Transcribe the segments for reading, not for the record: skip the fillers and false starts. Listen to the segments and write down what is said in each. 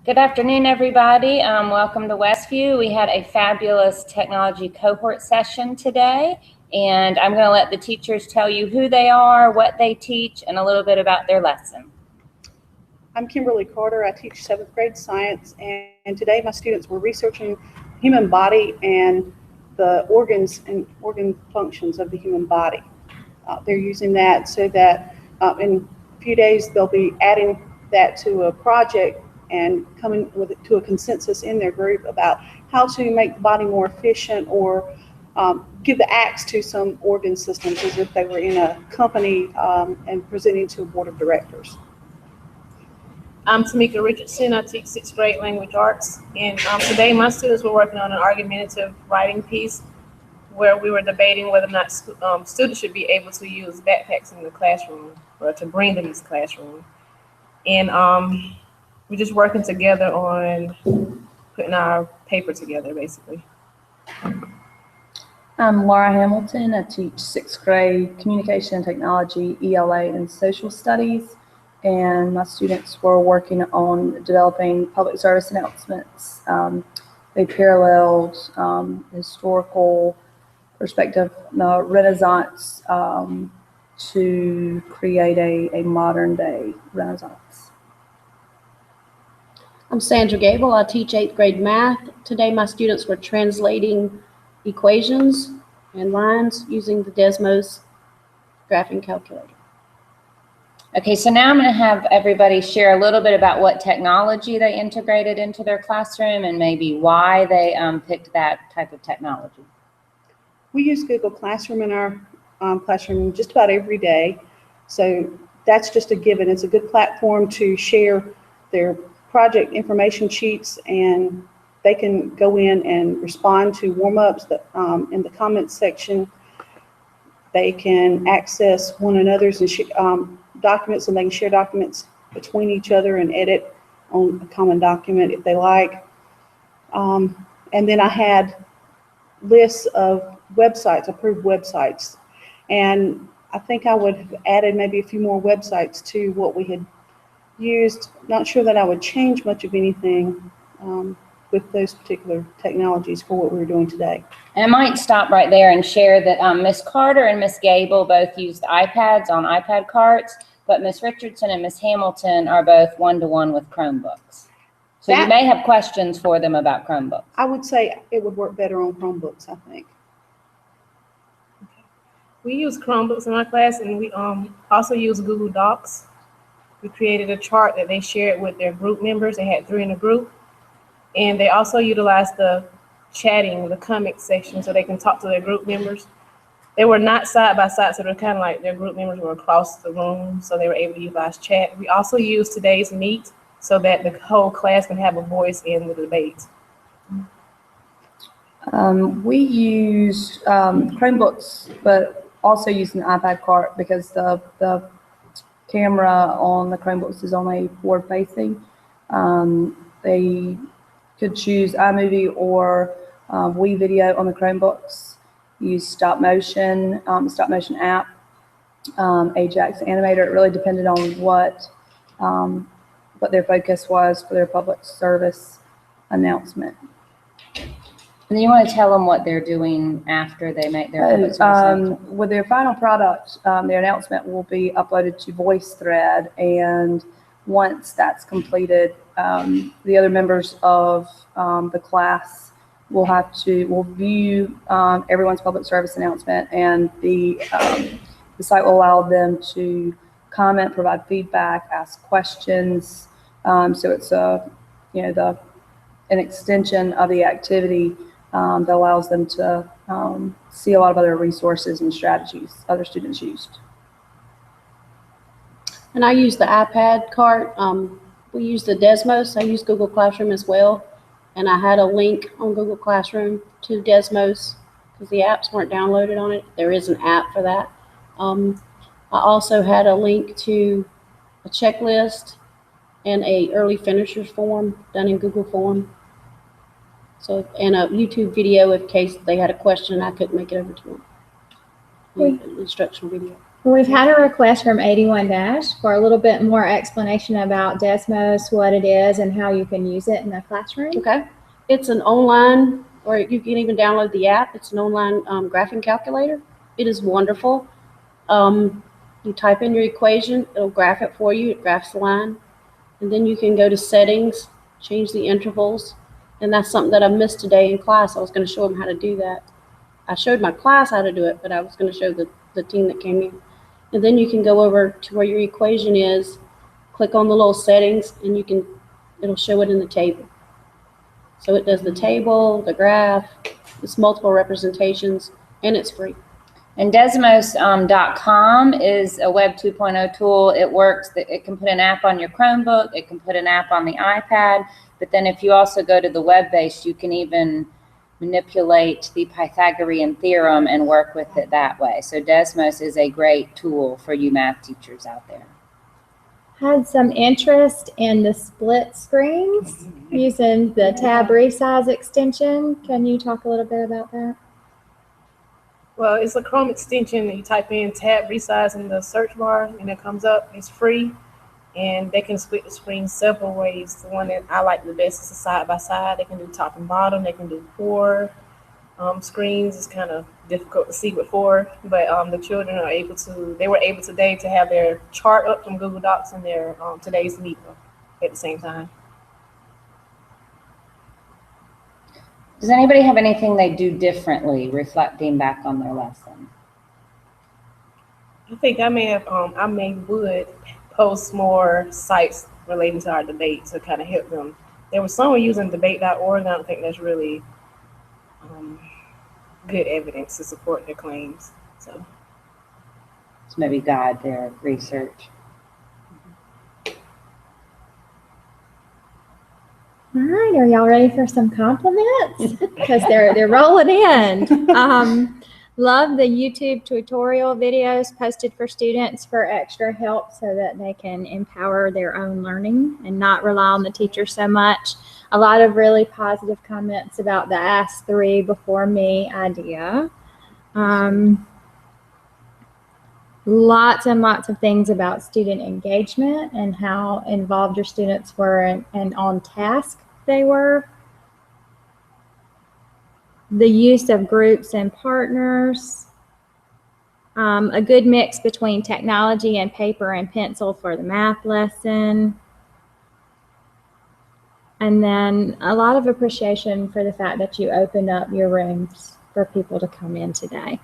Good afternoon, everybody. Welcome to Westview. We had a fabulous technology cohort session today, and I'm going to let the teachers tell you who they are, what they teach, and a little bit about their lesson. I'm Kimberly Carter. I teach 7th grade science, and today my students were researching human body and the organs and organ functions of the human body. They're using that so that in a few days they'll be adding that to a project and coming to a consensus in their group about how to make the body more efficient or give the axe to some organ systems as if they were in a company and presenting to a board of directors. I'm Tamika Richardson. I teach 6th grade language arts, and today my students were working on an argumentative writing piece where we were debating whether or not students should be able to use backpacks in the classroom or to bring them to the classroom. And we're just working together on putting our paper together, basically. I'm Laura Hamilton. I teach 6th grade communication and technology, ELA, and social studies. And my students were working on developing public service announcements. They paralleled historical perspective, the Renaissance, to create a modern day Renaissance. I'm Sandra Gable. I teach 8th grade math. Today my students were translating equations and lines using the Desmos graphing calculator. Okay, so now I'm going to have everybody share a little bit about what technology they integrated into their classroom and maybe why they picked that type of technology. We use Google Classroom in our classroom just about every day, so that's just a given. It's a good platform to share their project information sheets, and they can go in and respond to warm-ups in the comments section. They can access one another's documents, and they can share documents between each other and edit on a common document if they like. And then I had lists of websites, approved websites, and I think I would have added maybe a few more websites to what we had used. Not sure that I would change much of anything with those particular technologies for what we were doing today. And I might stop right there and share that Ms. Carter and Ms. Gable both used iPads on iPad carts, but Ms. Richardson and Ms. Hamilton are both one-to-one with Chromebooks. So you may have questions for them about Chromebooks. I would say it would work better on Chromebooks, I think. We use Chromebooks in our class, and we also use Google Docs. We created a chart that they shared with their group members. They had 3 in a group. And they also utilized the chatting, the comment section, so they can talk to their group members. They were not side by side, so they're kind of like their group members were across the room, so they were able to utilize chat. We also used today's Meet so that the whole class can have a voice in the debate. We used Chromebooks, but also used an iPad cart because the camera on the Chromebooks is only forward-facing. They could choose iMovie or WeVideo on the Chromebooks. Use stop motion app, Ajax Animator. It really depended on what their focus was for their public service announcement. And you want to tell them what they're doing after they make their public service announcement? With their final product, their announcement will be uploaded to VoiceThread, and once that's completed, the other members of the class will view everyone's public service announcement, and the site will allow them to comment, provide feedback, ask questions. So it's an extension of the activity that allows them to see a lot of other resources and strategies other students used. And I use the iPad cart. We use the Desmos. I use Google Classroom as well. And I had a link on Google Classroom to Desmos because the apps weren't downloaded on it. There is an app for that. I also had a link to a checklist and a early finishers form done in Google Form. So, and a YouTube video in case they had a question and I couldn't make it over to them. Instructional video. Well, we've had a request from 81 Dash for a little bit more explanation about Desmos, what it is, and how you can use it in the classroom. Okay. It's an online, or you can even download the app. It's an online graphing calculator. It is wonderful. You type in your equation, it'll graph it for you. It graphs the line. And then you can go to settings, change the intervals. And that's something that I missed today in class. I was going to show them how to do that. I showed my class how to do it, but I was going to show the team that came in. And then you can go over to where your equation is, click on the little settings, and it'll show it in the table. So it does the table, the graph, it's multiple representations, and it's free. And Desmos.com is a Web 2.0 tool. It works, it can put an app on your Chromebook, it can put an app on the iPad, but then if you also go to the web-based, you can even manipulate the Pythagorean theorem and work with it that way. So Desmos is a great tool for you math teachers out there. Had some interest in the split screens using the tab resize extension. Can you talk a little bit about that? Well, it's a Chrome extension that you type in tab resize in the search bar and it comes up. It's free and they can split the screen several ways. The one that I like the best is a side by side. They can do top and bottom. They can do 4 screens. It's kind of difficult to see with 4, but the children are able to, they were able today to have their chart up from Google Docs and their today's meeting at the same time. Does anybody have anything they do differently reflecting back on their lesson? I think I would post more sites relating to our debate to kind of help them. There was someone using debate.org, and I don't think that's really good evidence to support their claims. So maybe guide their research. All right, are y'all ready for some compliments? Because they're rolling in. Love the YouTube tutorial videos posted for students for extra help so that they can empower their own learning and not rely on the teacher so much. A lot of really positive comments about the Ask 3 Before Me idea. Lots and lots of things about student engagement and how involved your students were and on task they were. The use of groups and partners. A good mix between technology and paper and pencil for the math lesson. And then a lot of appreciation for the fact that you opened up your rooms for people to come in today.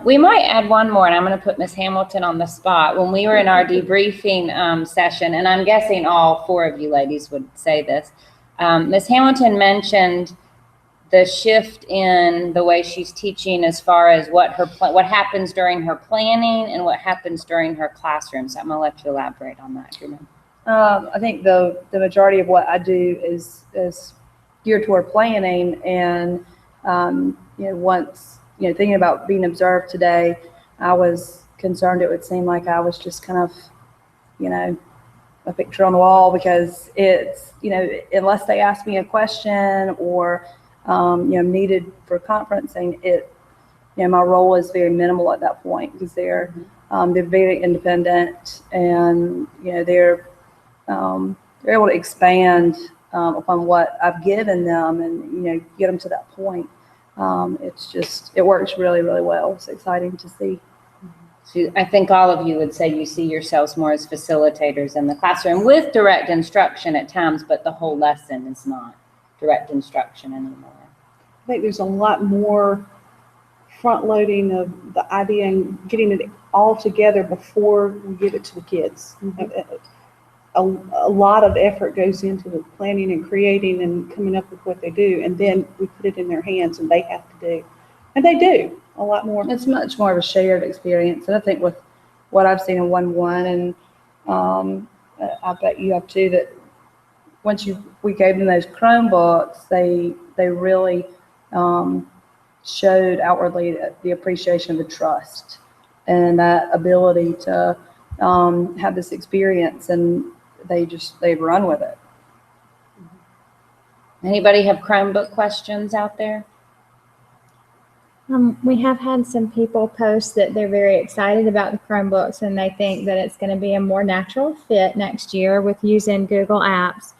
We might add one more, and I'm going to put Ms. Hamilton on the spot. When we were in our debriefing session, and I'm guessing all 4 of you ladies would say this, Ms. Hamilton mentioned the shift in the way she's teaching as far as what happens during her planning and what happens during her classroom. So I'm going to let you elaborate on that. I think the majority of what I do is geared toward planning, and once thinking about being observed today, I was concerned it would seem like I was just kind of a picture on the wall, because it's unless they ask me a question or needed for conferencing, my role is very minimal at that point, because they're very independent, and they're able to expand upon what I've given them and get them to that point. It works really, really well. It's exciting to see. So I think all of you would say you see yourselves more as facilitators in the classroom with direct instruction at times, but the whole lesson is not direct instruction anymore. I think there's a lot more front loading of the idea and getting it all together before we give it to the kids. A lot of effort goes into the planning and creating and coming up with what they do, and then we put it in their hands and they have to do. And they do a lot more. It's much more of a shared experience. And I think with what I've seen in 1-1, and I bet you have too, that once we gave them those Chromebooks, they really showed outwardly the appreciation of the trust and that ability to have this experience, and they've run with it. Anybody have Chromebook questions out there? We have had some people post that they're very excited about the Chromebooks and they think that it's going to be a more natural fit next year with using Google Apps.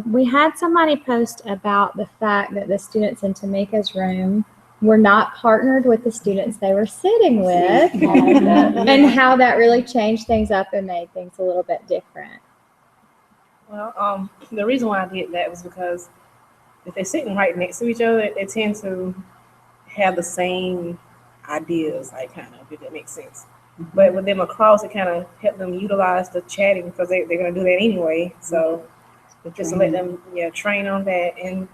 We had somebody post about the fact that the students in Tamika's room were not partnered with the students they were sitting with and how that really changed things up and made things a little bit different. Well, the reason why I did that was because if they're sitting right next to each other, they tend to have the same ideas, like kind of, if that makes sense. But with them across, it kind of helped them utilize the chatting because they're going to do that anyway. So just to let them train on that and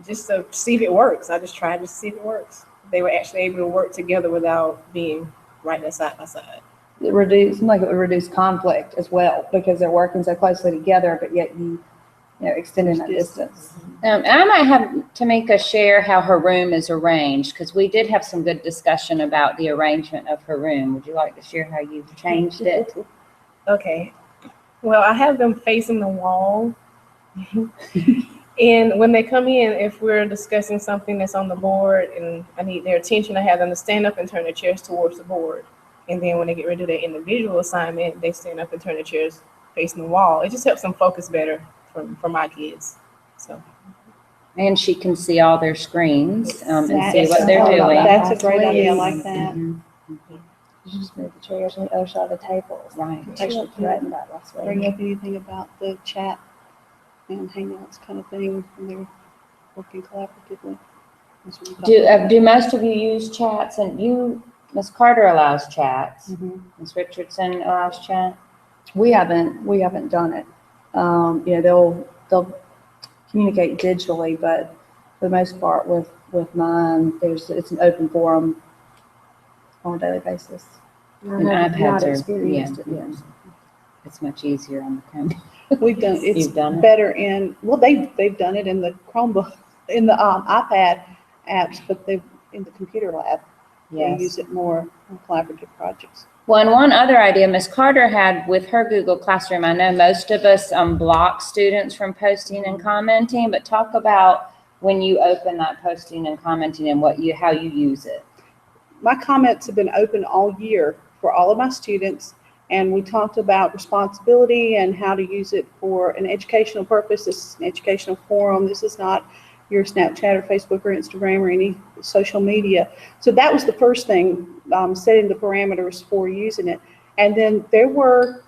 just to see if it works. I just tried to see if it works. They were actually able to work together without being right there side by side. It would reduce conflict as well because they're working so closely together, but yet you extending that distance. And I might have Tamika share how her room is arranged, because we did have some good discussion about the arrangement of her room. Would you like to share how you've changed it? Okay. Well, I have them facing the wall. And when they come in, if we're discussing something that's on the board and I need their attention, I have them to stand up and turn their chairs towards the board. And then when they get ready to do their individual assignment, they stand up and turn their chairs facing the wall. It just helps them focus better for my kids. So. And she can see all their screens and see That's- what they're doing. That's a great idea, I like that. Mhm. You just move the chairs on the other side of the table. Right. Actually threatened that last Bring week. up anything about the chat and hangouts kind of thing when they're working collaboratively. That's what we talked Do most of you use chats? And Ms. Carter allows chats. about. Mhm. Ms. Richardson allows chat. We haven't done it. They'll communicate digitally, but for the most part with mine, it's an open forum on a daily basis. And I have iPads not are- experienced it, yeah. yes. It's much easier on the Chrome. We've done, it's You've done it? better they've done it in the Chromebook, in the iPad apps, but in the computer lab, they Yes. use it more on collaborative projects. Well, and one other idea Ms. Carter had with her Google Classroom, I know most of us block students from posting and commenting, but talk about when you open that posting and commenting and how you use it. My comments have been open all year for all of my students, and we talked about responsibility and how to use it for an educational purpose. This is an educational forum. This is not your Snapchat or Facebook or Instagram or any social media. So that was the first thing, setting the parameters for using it. And then there were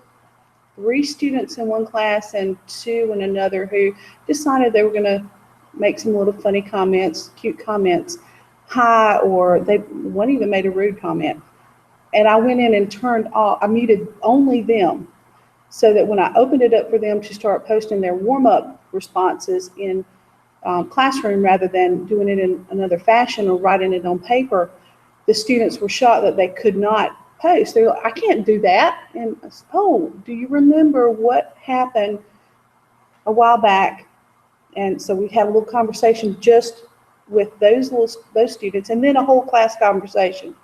3 students in one class and 2 in another who decided they were going to make some little funny comments, cute comments, hi, or one even made a rude comment. And I went in and I muted only them so that when I opened it up for them to start posting their warm-up responses in classroom rather than doing it in another fashion or writing it on paper, the students were shocked that they could not post. They're like, I can't do that. And I said, oh, do you remember what happened a while back? And so we had a little conversation just with those students, and then a whole class conversation.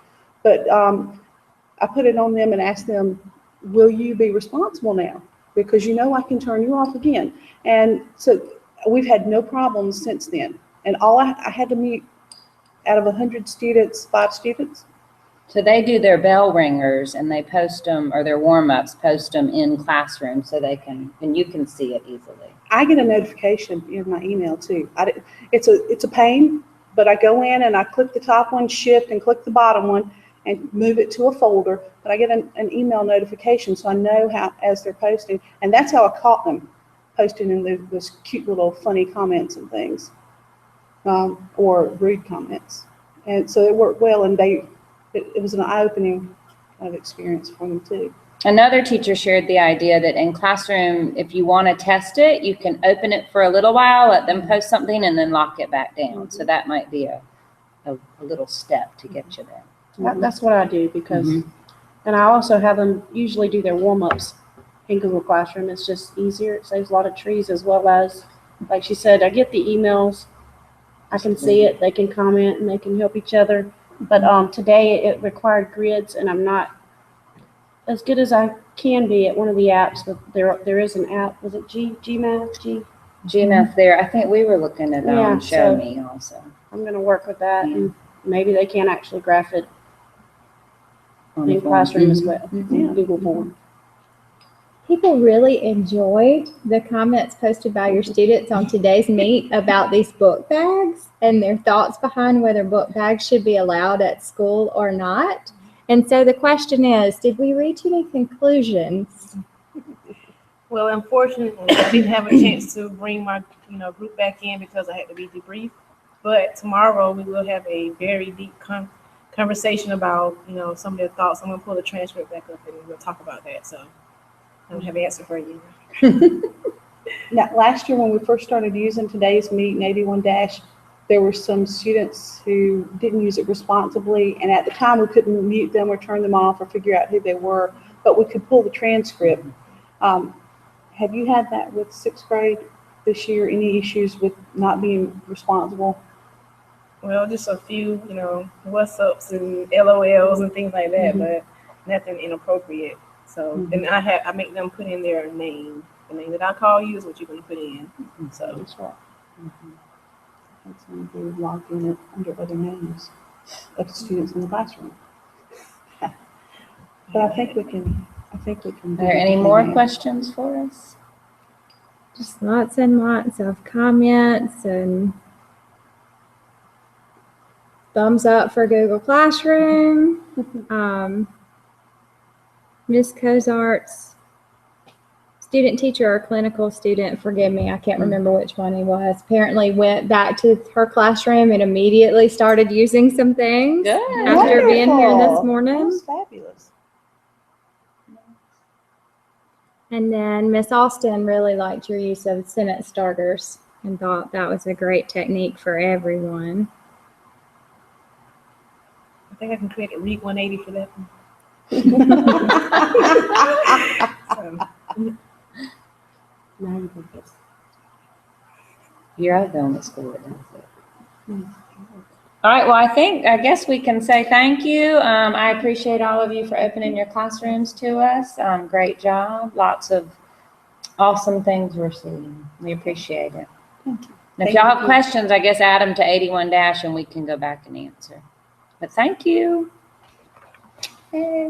But I put it on them and asked them, will you be responsible now? Because I can turn you off again. And so we've had no problems since then. And I had to mute out of 100 students, 5 students. So they do their bell ringers and they post them, or their warm-ups, post them in classroom so and you can see it easily. I get a notification in my email too. It's a pain, but I go in and I click the top one, shift, and click the bottom one and move it to a folder. But I get an email notification, so I know how as they're posting. And that's how I caught them posting in those cute little funny comments and things, or rude comments. And so it worked well, and it was an eye-opening kind of experience for them too. Another teacher shared the idea that in classroom, if you want to test it, you can open it for a little while, let them post something, and then lock it back down. So that might be a little step to get you there. That's what I do because, and I also have them usually do their warm-ups in Google Classroom. It's just easier. It saves a lot of trees, as well as, like she said, I get the emails. I can see it. They can comment and they can help each other. But today it required grids, and I'm not as good as I can be at one of the apps. But there is an app. Was it GMath? GMath there. I think we were looking at Yeah, Show so- Me also. I'm going to work with that. Yeah. And maybe they can actually graph it On the in phone. classroom as well, Yeah. Google Form. People really enjoyed the comments posted by your students on today's meet about these book bags and their thoughts behind whether book bags should be allowed at school or not. And so the question is, did we reach any conclusions? Well, unfortunately, I didn't have a chance to bring my, group back in because I had to be debriefed. But tomorrow we will have a very deep conversation about, some of their thoughts. I'm gonna pull the transcript back up and we'll talk about that. So I don't have an answer for you. Now, last year when we first started using today's Meet and 81 Dash, there were some students who didn't use it responsibly, and at the time we couldn't mute them or turn them off or figure out who they were, but we could pull the transcript. Have you had that with sixth grade this year? Any issues with not being responsible? Well, just a few, what's ups and LOLs and things like that, but nothing inappropriate. So, and I make them put in their name. The name that I call you is what you're going to put in. So, That's right. That's when we logged in it under other names of students in the classroom. But I think we can. Are there any more questions for us? Just lots and lots of comments and thumbs up for Google Classroom. Miss Cozart's student teacher or clinical student, forgive me, I can't remember which one he was, apparently went back to her classroom and immediately started using some things Good. after being here this That morning. was fabulous. And then Miss Austin really liked your use of sentence starters and thought that was a great technique for everyone. I think I can create a Read 180 for that one. You're the only school that does it. All right, well, I guess we can say thank you. I appreciate all of you for opening your classrooms to us. Great job. Lots of awesome things we're seeing. We appreciate it. Thank you. And if y'all have questions, I guess add them to 81 Dash and we can go back and answer. But thank you. Hey.